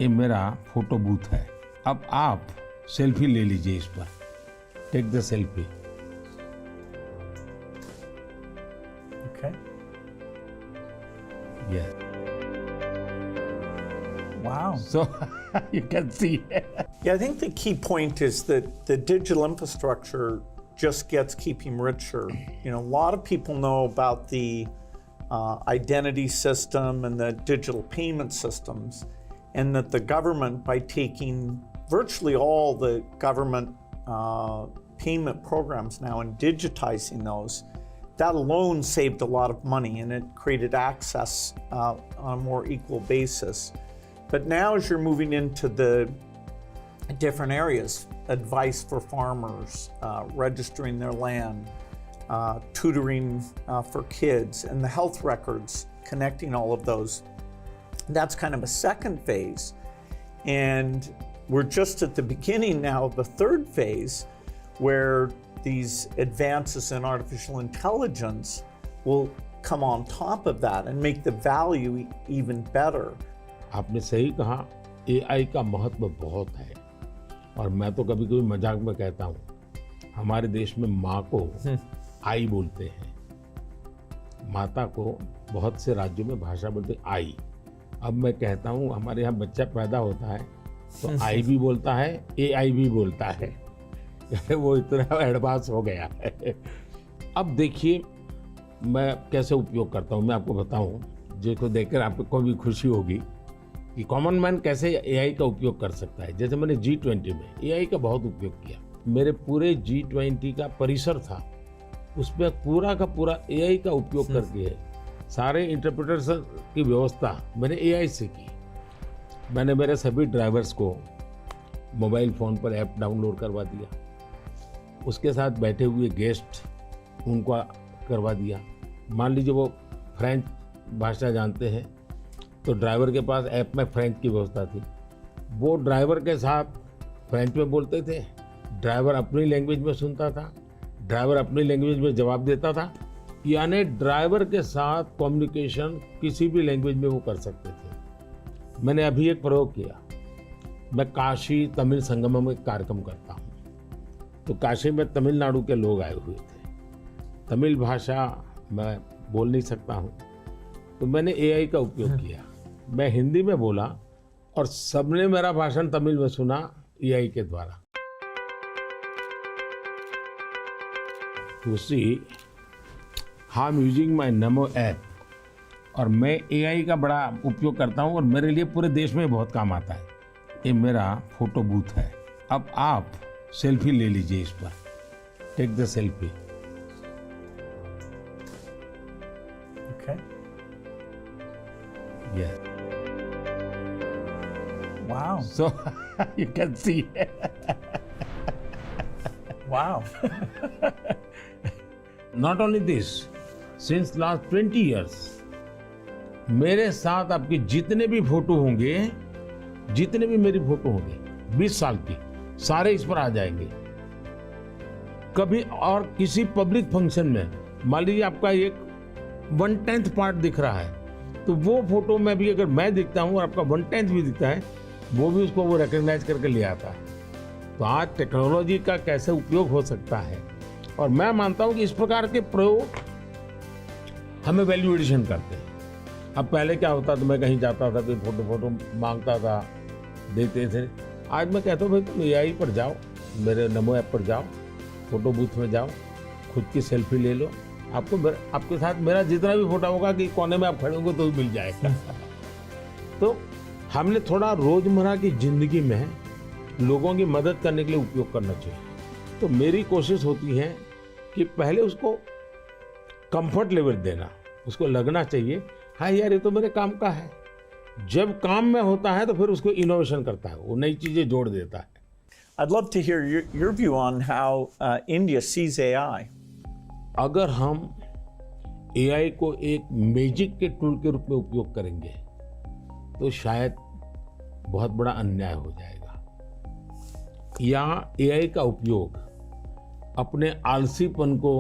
ये मेरा photo booth है। अब आप सेल्फी ले लीजिए इस पर। Take the selfie. Okay. Yes. Wow. So you can see. Yeah, I think the key point is that the digital infrastructure just gets keeping richer. You know, a lot of people know about the identity system and the digital payment systems, and that the government, by taking virtually all the government payment programs now and digitizing those, that alone saved a lot of money, and it created access on a more equal basis. But now as you're moving into the different areas, advice for farmers, registering their land, tutoring for kids, and the health records, connecting all of those, that's kind of a second phase. And we're just at the beginning now of the third phase, where these advances in artificial intelligence will come on top of that and make the value even better. आपने सही कहा, AI का महत्व बहुत है। और मैं तो कभी कभी मजाक में कहता हूँ, हमारे देश में माँ को आई बोलते हैं, माता को बहुत से राज्यों में भाषा बोलते आई। अब मैं कहता हूँ हमारे यहाँ बच्चा पैदा होता है तो आई भी बोलता है, AI भी बोलता है। वो इतना एडवांस हो गया है। अब देखिए मैं कैसे उपयोग करता हूँ, मैं आपको बताऊँ, जिसको देखकर आपको भी खुशी होगी कि कॉमन मैन कैसे AI का उपयोग कर सकता है। जैसे मैंने G20 में AI का बहुत उपयोग किया। मेरे पूरे G20 का परिसर था, उसमें पूरा का पूरा AI का उपयोग करके सारे इंटरप्रेटर्स की व्यवस्था मैंने AI से की। मैंने मेरे सभी ड्राइवर्स को मोबाइल फ़ोन पर ऐप डाउनलोड करवा दिया, उसके साथ बैठे हुए गेस्ट उनको करवा दिया। मान लीजिए वो फ्रेंच भाषा जानते हैं तो ड्राइवर के पास ऐप में फ्रेंच की व्यवस्था थी, वो ड्राइवर के साथ फ्रेंच में बोलते थे, ड्राइवर अपनी लैंग्वेज में सुनता था, ड्राइवर अपनी लैंग्वेज में जवाब देता था। यानी ड्राइवर के साथ कम्युनिकेशन किसी भी लैंग्वेज में वो कर सकते थे। मैंने अभी एक प्रयोग किया, मैं काशी तमिल संगमम में कार्यक्रम करता हूँ, तो काशी में तमिलनाडु के लोग आए हुए थे। तमिल भाषा मैं बोल नहीं सकता हूँ, तो मैंने AI का उपयोग किया। मैं हिंदी में बोला और सबने मेरा भाषण तमिल में सुना AI के द्वारा। You see, I'm using my NaMo app, और मैं AI का बड़ा उपयोग करता हूँ और मेरे लिए पूरे देश में बहुत काम आता है। ये मेरा फोटो बूथ है। अब आप सेल्फी ले लीजिए इस पर। Take the selfie. Okay. Yes. Wow. So you can see. Wow. Not only this, since last 20 years, मेरे साथ आपके जितने भी फोटो होंगे, जितने भी मेरी फोटो होंगे 20 साल की, सारे इस पर आ जाएंगे। कभी और किसी पब्लिक फंक्शन में मान लीजिए आपका एक 1/10 पार्ट दिख रहा है, तो वो फोटो में भी अगर मैं दिखता हूँ और आपका 1/10 भी दिखता है, वो भी उसको वो रिकॉग्नाइज करके ले आता है। तो आज टेक्नोलॉजी का कैसे उपयोग हो सकता है, और मैं मानता हूँ कि इस प्रकार के प्रयोग हमें वैल्यू एडिशन करते हैं। अब पहले क्या होता था, मैं कहीं जाता था, कोई फोटो मांगता था, देते थे। आज मैं कहता हूँ भाई तुम AI पर जाओ, मेरे नमो ऐप पर जाओ, फोटो बूथ में जाओ, खुद की सेल्फी ले लो, आपको आपके साथ मेरा जितना भी फोटो होगा कि कोने में आप खड़े होंगे तो मिल जाएगा। तो हमने थोड़ा रोजमर्रा की जिंदगी में लोगों की मदद करने के लिए उपयोग करना चाहिए। तो मेरी कोशिश होती है कि पहले उसको कंफर्ट लेवल देना, उसको लगना चाहिए हाँ यार ये तो मेरे काम का है। जब काम में होता है तो फिर उसको इनोवेशन करता है, वो नई चीजें जोड़ देता है। I'd love to hear your view on how India sees AI. अगर हम AI को एक मैजिक के टूल के रूप में उपयोग करेंगे तो शायद बहुत बड़ा अन्याय हो जाएगा। या AI का उपयोग अपने आलसीपन को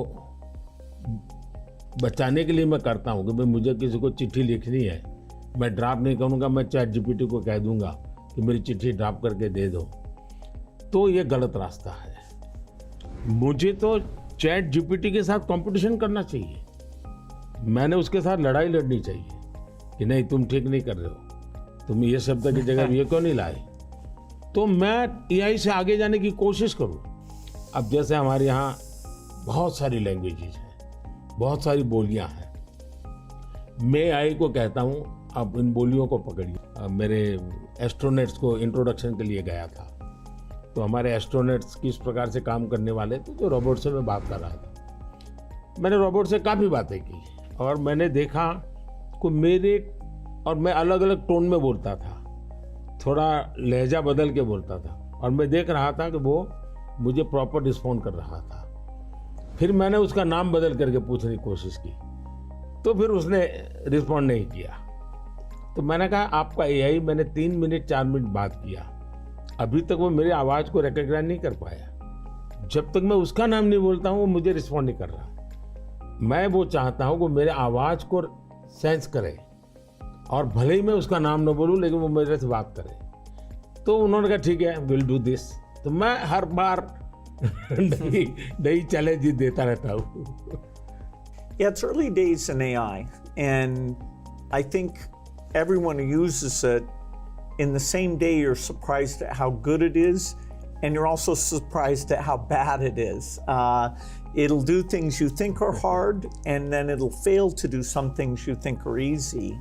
बचाने के लिए मैं करता हूँ कि भाई मुझे किसी को चिट्ठी लिखनी है, मैं ड्राफ्ट नहीं करूँगा, मैं ChatGPT को कह दूंगा कि मेरी चिट्ठी ड्राप करके दे दो, तो ये गलत रास्ता है। मुझे तो चैट जीपीटी के साथ कंपटीशन करना चाहिए, मैंने उसके साथ लड़ाई लड़नी चाहिए कि नहीं तुम ठीक नहीं कर रहे हो, तुम ये शब्द की जगह ये क्यों नहीं लाए, तो मैं एआई से आगे जाने की कोशिश करूं। अब जैसे हमारे यहाँ बहुत सारी लैंग्वेजेज हैं, बहुत सारी बोलियां हैं, मैं एआई को कहता हूं आप इन बोलियों को पकड़िए। मेरे एस्ट्रोनॉट्स को इंट्रोडक्शन के लिए गया था, तो हमारे एस्ट्रोनॉट्स किस प्रकार से काम करने वाले थे, जो रोबोट से मैं बात कर रहा था। मैंने रोबोट से काफ़ी बातें की और मैंने देखा कि मैं अलग अलग टोन में बोलता था, थोड़ा लहजा बदल के बोलता था, और मैं देख रहा था कि वो मुझे प्रॉपर रिस्पॉन्ड कर रहा था। फिर मैंने उसका नाम बदल करके पूछने की कोशिश की, तो फिर उसने रिस्पॉन्ड नहीं किया। तो मैंने कहा आपका एआई, मैंने 3 मिनट 4 मिनट बात किया, अभी तक वो मेरी आवाज़ को रिकॉग्नाइज नहीं कर पाया। जब तक मैं उसका नाम नहीं बोलता हूँ वो मुझे रिस्पॉन्ड नहीं कर रहा। मैं वो चाहता हूँ कि मेरे आवाज़ को सेंस करे, और भले ही मैं उसका नाम न बोलूँ लेकिन वो मेरे से बात करे। तो उन्होंने कहा ठीक है, विल डू दिस। तो मैं हर बार नई चैलेंज देता रहता हूँ। Yeah, it's early days in AI, and I think everyone who uses it, in the same day you're surprised at how good it is, and you're also surprised at how bad it is. It'll do things you think are hard, and then it'll fail to do some things you think are easy.